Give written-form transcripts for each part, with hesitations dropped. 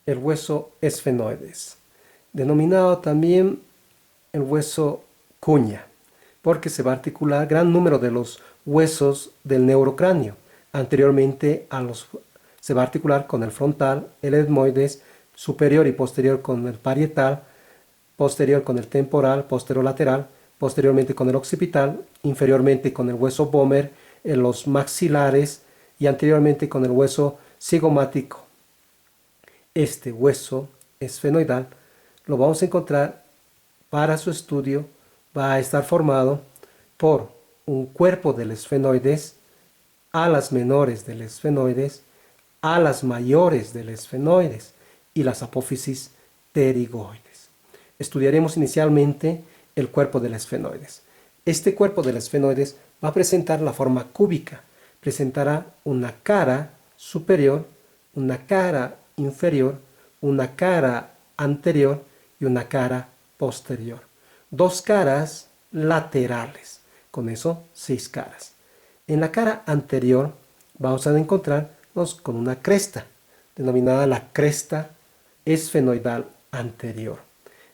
el hueso esfenoides, denominado también el hueso cuña, porque se va a articular gran número de los huesos del neurocráneo. Anteriormente se va a articular con el frontal, el etmoides, superior y posterior con el parietal, posterior con el temporal, posterolateral, posteriormente con el occipital, inferiormente con el hueso vomer, en los maxilares y anteriormente con el hueso cigomático. Este hueso esfenoidal lo vamos a encontrar para su estudio, va a estar formado por un cuerpo del esfenoides, alas menores del esfenoides, alas mayores del esfenoides y las apófisis pterigoides. Estudiaremos inicialmente el cuerpo del esfenoides. Este cuerpo del esfenoides va a presentar la forma cúbica. Presentará una cara superior, una cara inferior, una cara anterior y una cara posterior. Dos caras laterales. Con eso, 6 caras. En la cara anterior vamos a encontrarnos con una cresta, denominada la cresta esfenoidal anterior.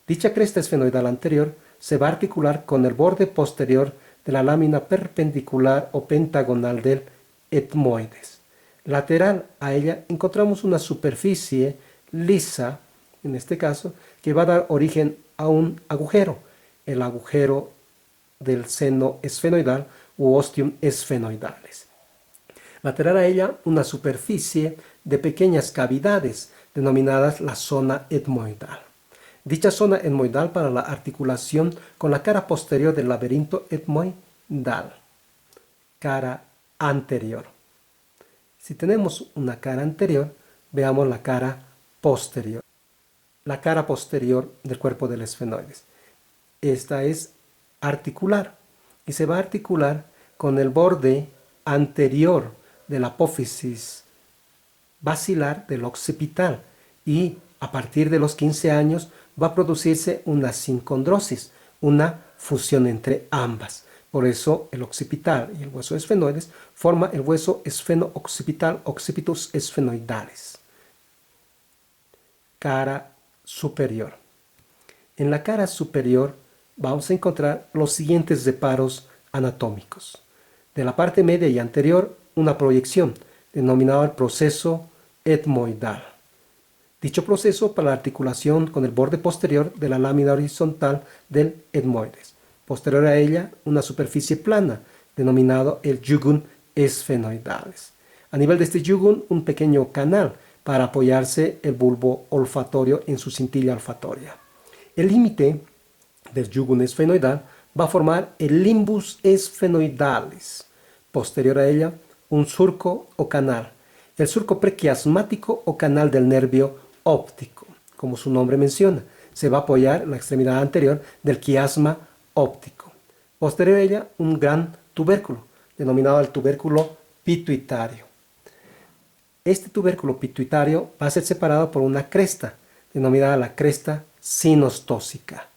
Dicha cresta esfenoidal anterior se va a articular con el borde posterior de la lámina perpendicular o pentagonal del etmoides. Lateral a ella encontramos una superficie lisa, en este caso, que va a dar origen a un agujero, el agujero del seno esfenoidal u ostium esfenoidalis. Lateral a ella una superficie de pequeñas cavidades denominadas la zona etmoidal. Dicha zona etmoidal para la articulación con la cara posterior del laberinto etmoidal. Cara anterior. Si tenemos una cara anterior, veamos la cara posterior. La cara posterior del cuerpo del esfenoides. Esta es articular y se va a articular con el borde anterior de la apófisis basilar del occipital y a partir de los 15 años va a producirse una sincondrosis, una fusión entre ambas. Por eso el occipital y el hueso esfenoides forma el hueso esfeno-occipital, occipitus esfenoidalis. Cara superior. En la cara superior vamos a encontrar los siguientes separos anatómicos. De la parte media y anterior, una proyección, denominada el proceso etmoidal. Dicho proceso para la articulación con el borde posterior de la lámina horizontal del etmoides. Posterior a ella, una superficie plana, denominado el jugum esfenoidalis. A nivel de este jugum, un pequeño canal para apoyarse el bulbo olfatorio en su cintilla olfatoria. El límite del jugum esfenoidal va a formar el limbus esfenoidalis. Posterior a ella, un surco o canal, el surco prequiasmático o canal del nervio óptico. Como su nombre menciona, se va a apoyar en la extremidad anterior del quiasma óptico. Posterior a ella, un gran tubérculo, denominado el tubérculo pituitario. Este tubérculo pituitario va a ser separado por una cresta, denominada la cresta sinostósica.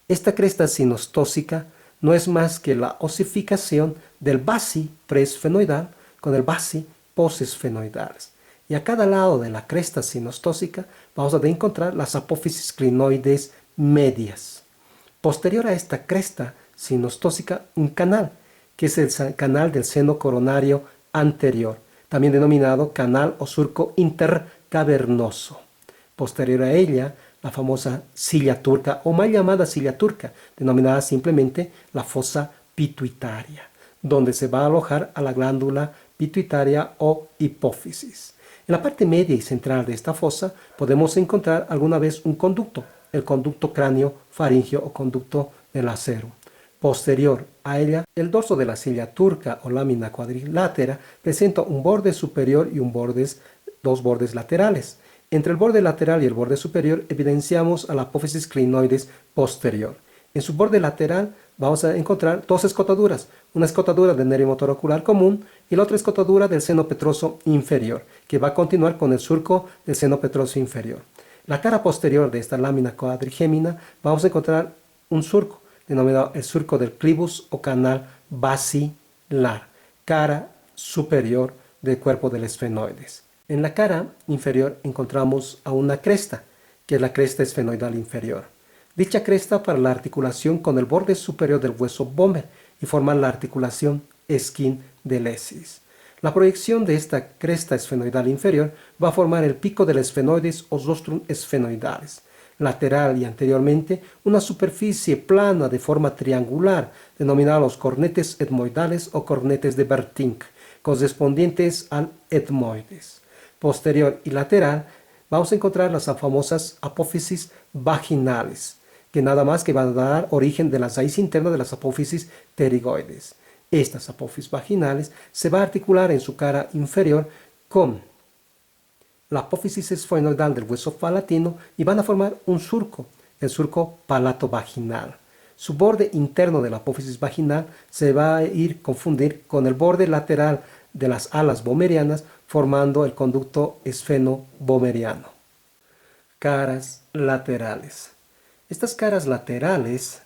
Esta cresta sinostósica no es más que la osificación del basi preesfenoidal con el basi posesfenoidales. Y a cada lado de la cresta sinostósica vamos a encontrar las apófisis clinoides medias. Posterior a esta cresta sinostósica, un canal, que es el canal del seno coronario anterior, también denominado canal o surco intercavernoso. Posterior a ella, la famosa silla turca o mal llamada silla turca, denominada simplemente la fosa pituitaria, donde se va a alojar a la glándula pituitaria o hipófisis. En la parte media y central de esta fosa podemos encontrar alguna vez un conducto, el conducto cráneo-faringeo o conducto del acero. Posterior a ella, el dorso de la silla turca o lámina cuadrilátera presenta un borde superior y dos bordes laterales. Entre el borde lateral y el borde superior evidenciamos a la apófisis clinoides posterior. En su borde lateral vamos a encontrar dos escotaduras, una escotadura del nervio motor ocular común y la otra escotadura del seno petroso inferior, que va a continuar con el surco del seno petroso inferior. La cara posterior de esta lámina cuadrigémina vamos a encontrar un surco, denominado el surco del clivus o canal basilar, cara superior del cuerpo del esfenoides. En la cara inferior encontramos a una cresta, que es la cresta esfenoidal inferior. Dicha cresta para la articulación con el borde superior del hueso vomer y formar la articulación esquindelessis. La proyección de esta cresta esfenoidal inferior va a formar el pico del esfenoides o rostrum esfenoidalis. Lateral y anteriormente una superficie plana de forma triangular, denominada los cornetes etmoidales o cornetes de Bertink, correspondientes al etmoides. Posterior y lateral vamos a encontrar las famosas apófisis vaginales, que nada más que van a dar origen de la raíz interna de las apófisis pterigoides. Estas apófisis vaginales se va a articular en su cara inferior con la apófisis esfenoidal del hueso palatino y van a formar un surco, el surco palatovaginal. Su borde interno de la apófisis vaginal se va a ir confundir con el borde lateral de las alas vomerianas, formando el conducto esfeno-vomeriano. Caras laterales. Estas caras laterales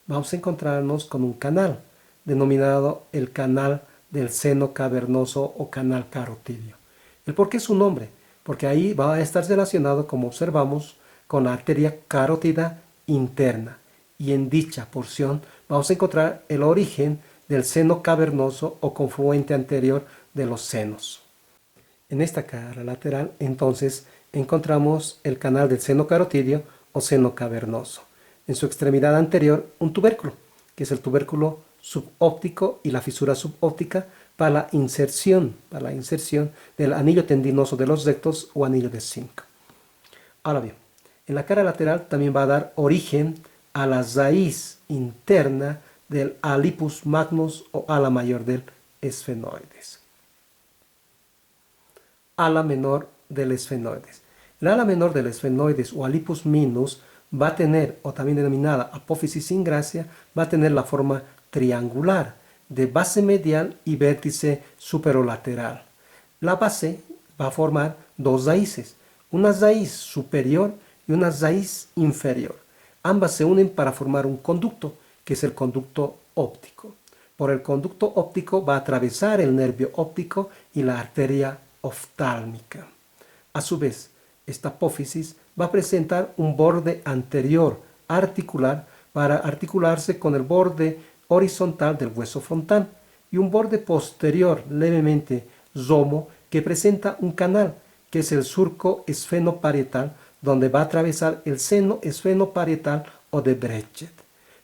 vamos a encontrarnos con un canal, denominado el canal del seno cavernoso o canal carotidio. ¿El por qué su nombre? Porque ahí va a estar relacionado, como observamos, con la arteria carótida interna. Y en dicha porción vamos a encontrar el origen del seno cavernoso o confluente anterior de los senos. En esta cara lateral, entonces, encontramos el canal del seno carotidio o seno cavernoso. En su extremidad anterior, un tubérculo, que es el tubérculo subóptico y la fisura subóptica para la inserción del anillo tendinoso de los rectos o anillo de Zinc. Ahora bien, en la cara lateral también va a dar origen a la raíz interna del alipus magnus o ala mayor del esfenoides. Ala menor del esfenoides. El ala menor del esfenoides o alipus minus va a tener, o también denominada apófisis ingracia, va a tener la forma triangular de base medial y vértice superolateral. La base va a formar dos raíces, una raíz superior y una raíz inferior. Ambas se unen para formar un conducto, que es el conducto óptico. Por el conducto óptico va a atravesar el nervio óptico y la arteria oftálmica. A su vez, esta apófisis va a presentar un borde anterior articular para articularse con el borde horizontal del hueso frontal y un borde posterior levemente romo que presenta un canal, que es el surco esfenoparietal, donde va a atravesar el seno esfenoparietal o de Brecht.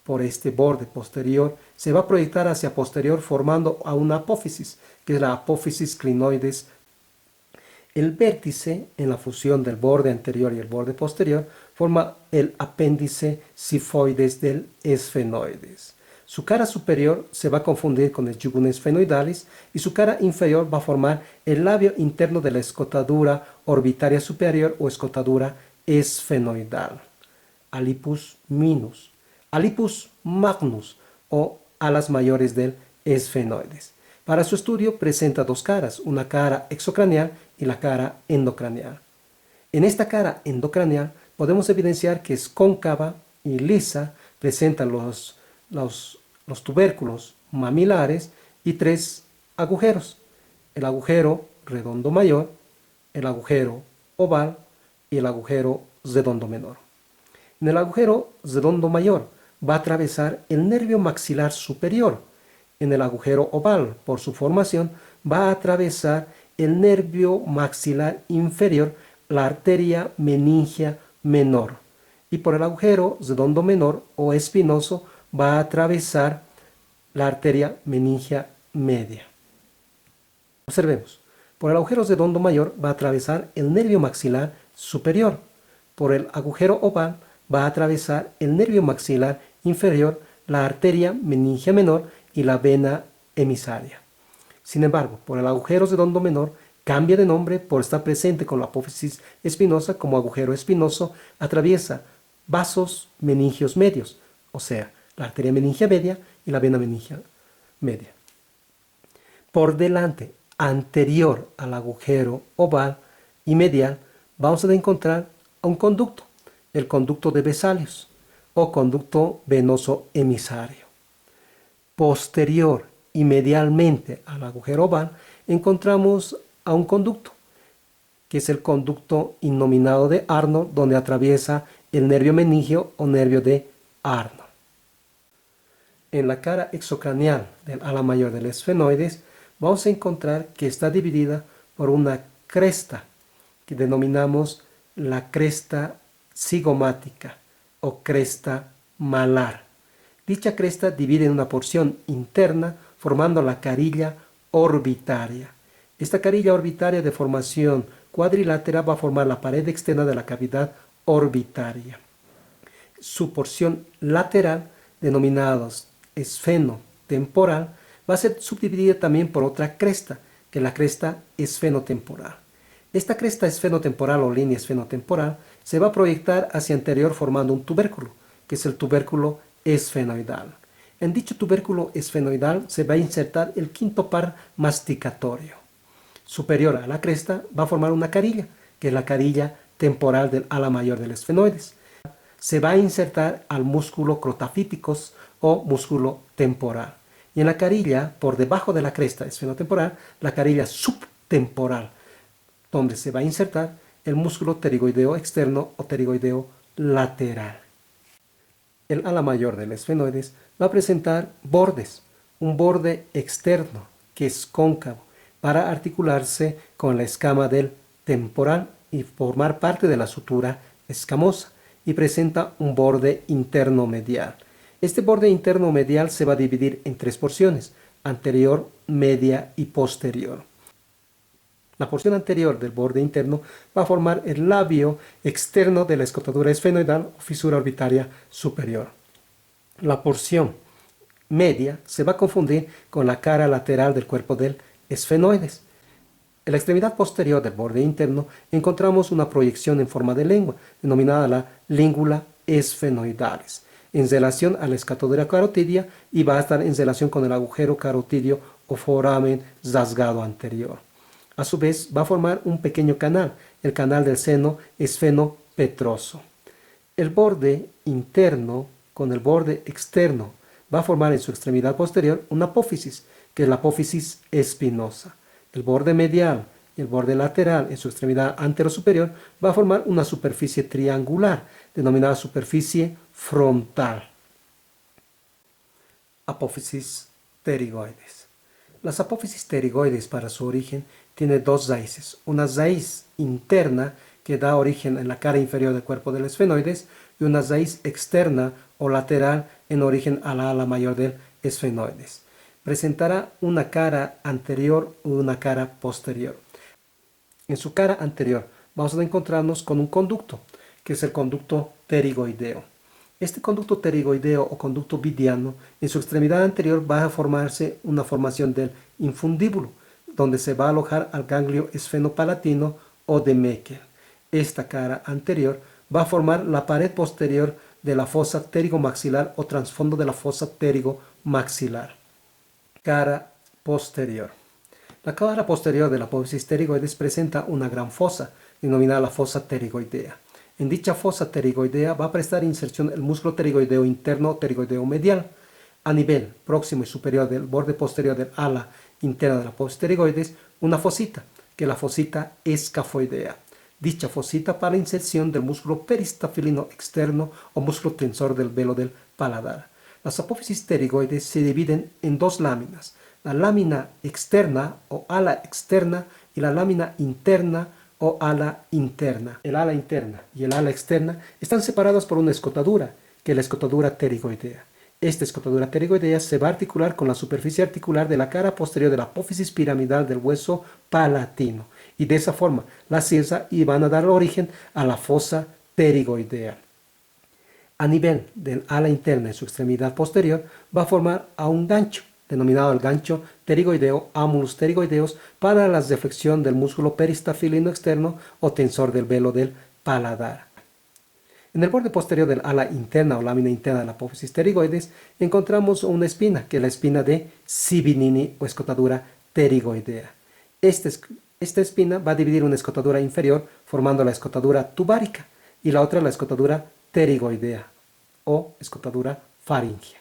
Por este borde posterior se va a proyectar hacia posterior formando a una apófisis, que es la apófisis clinoides. El vértice, en la fusión del borde anterior y el borde posterior, forma el apéndice sifoides del esfenoides. Su cara superior se va a confundir con el jugum esfenoidalis y su cara inferior va a formar el labio interno de la escotadura orbitaria superior o escotadura esfenoidal. Alipus minus, alipus magnus o alas mayores del esfenoides. Para su estudio presenta dos caras, una cara exocraneal y la cara endocraneal. En esta cara endocraneal podemos evidenciar que es cóncava y lisa, presenta los tubérculos mamilares y tres agujeros: el agujero redondo mayor, el agujero oval y el agujero redondo menor. En el agujero redondo mayor va a atravesar el nervio maxilar superior. En el agujero oval, por su formación, va a atravesar el nervio maxilar inferior, la arteria meningia menor. Y por el agujero redondo menor o espinoso va a atravesar la arteria meningia media. Observemos, por el agujero redondo mayor va a atravesar el nervio maxilar superior. Por el agujero oval va a atravesar el nervio maxilar inferior, la arteria meningia menor y la vena emisaria. Sin embargo, por el agujero redondo menor cambia de nombre por estar presente con la apófisis espinosa como agujero espinoso, atraviesa vasos meningios medios, o sea, la arteria meningia media y la vena meningia media. Por delante, anterior al agujero oval y medial, vamos a encontrar un conducto, el conducto de Vesalius o conducto venoso emisario. Posterior y medialmente al agujero oval encontramos a un conducto, que es el conducto innominado de Arnold, donde atraviesa el nervio meningio o nervio de Arnold. En la cara exocraneal del ala mayor del esfenoides vamos a encontrar que está dividida por una cresta que denominamos la cresta cigomática o cresta malar. Dicha cresta divide en una porción interna formando la carilla orbitaria. Esta carilla orbitaria de formación cuadrilátera va a formar la pared externa de la cavidad orbitaria. Su porción lateral, denominados esfenotemporal, va a ser subdividida también por otra cresta, que es la cresta esfenotemporal. Esta cresta esfenotemporal o línea esfenotemporal se va a proyectar hacia anterior formando un tubérculo, que es el tubérculo esfenoidal. En dicho tubérculo esfenoidal se va a insertar el quinto par masticatorio. Superior a la cresta va a formar una carilla, que es la carilla temporal del ala mayor del esfenoides. Se va a insertar al músculo crotafíticos o músculo temporal. Y en la carilla, por debajo de la cresta esfenotemporal, la carilla subtemporal, donde se va a insertar el músculo pterigoideo externo o pterigoideo lateral. El ala mayor del esfenoides va a presentar bordes, un borde externo que es cóncavo para articularse con la escama del temporal y formar parte de la sutura escamosa, y presenta un borde interno medial. Este borde interno medial se va a dividir en tres porciones: anterior, media y posterior. La porción anterior del borde interno va a formar el labio externo de la escotadura esfenoidal o fisura orbitaria superior. La porción media se va a confundir con la cara lateral del cuerpo del esfenoides. En la extremidad posterior del borde interno encontramos una proyección en forma de lengua, denominada la língula esfenoidalis, en relación a la escatadura carotidia, y va a estar en relación con el agujero carotidio o foramen rasgado anterior. A su vez va a formar un pequeño canal, el canal del seno esfenopetroso. El borde interno con el borde externo va a formar en su extremidad posterior una apófisis, que es la apófisis espinosa. El borde medial y el borde lateral en su extremidad anterosuperior va a formar una superficie triangular, denominada superficie frontal. Apófisis pterigoides. Las apófisis pterigoides, para su origen, tiene dos raíces. Una raíz interna que da origen en la cara inferior del cuerpo del esfenoides, y una raíz externa o lateral en origen a la ala mayor del esfenoides. Presentará una cara anterior y una cara posterior. En su cara anterior vamos a encontrarnos con un conducto, que es el conducto pterigoideo. Este conducto pterigoideo o conducto vidiano, en su extremidad anterior va a formarse una formación del infundíbulo, donde se va a alojar al ganglio esfenopalatino o de Meckel. Esta cara anterior va a formar la pared posterior de la fosa pterigomaxilar o trasfondo de la fosa pterigomaxilar. Cara posterior. La cara posterior de la apófisis pterigoides presenta una gran fosa, denominada la fosa pterigoidea. En dicha fosa pterigoidea va a prestar inserción el músculo pterigoideo interno o pterigoideo medial. A nivel próximo y superior del borde posterior del ala interna de la apófisis pterigoides, una fosita, que es la fosita escafoidea. Dicha fosita para la inserción del músculo peristafilino externo o músculo tensor del velo del paladar. Las apófisis pterigoides se dividen en dos láminas: la lámina externa o ala externa y la lámina interna o ala interna. El ala interna y el ala externa están separadas por una escotadura, que es la escotadura pterigoidea. Esta escotadura pterigoidea se va a articular con la superficie articular de la cara posterior de la apófisis piramidal del hueso palatino, y de esa forma la cierra y van a dar origen a la fosa pterigoidea. A nivel del ala interna en su extremidad posterior va a formar a un gancho, denominado el gancho pterigoideo, amulus pterigoideus, para la deflexión del músculo peristafilino externo o tensor del velo del paladar. En el borde posterior del ala interna o lámina interna de la apófisis pterigoides encontramos una espina, que es la espina de Sibinini o escotadura pterigoidea. Esta espina va a dividir una escotadura inferior formando la escotadura tubárica y la otra la escotadura pterigoidea o escotadura faríngea.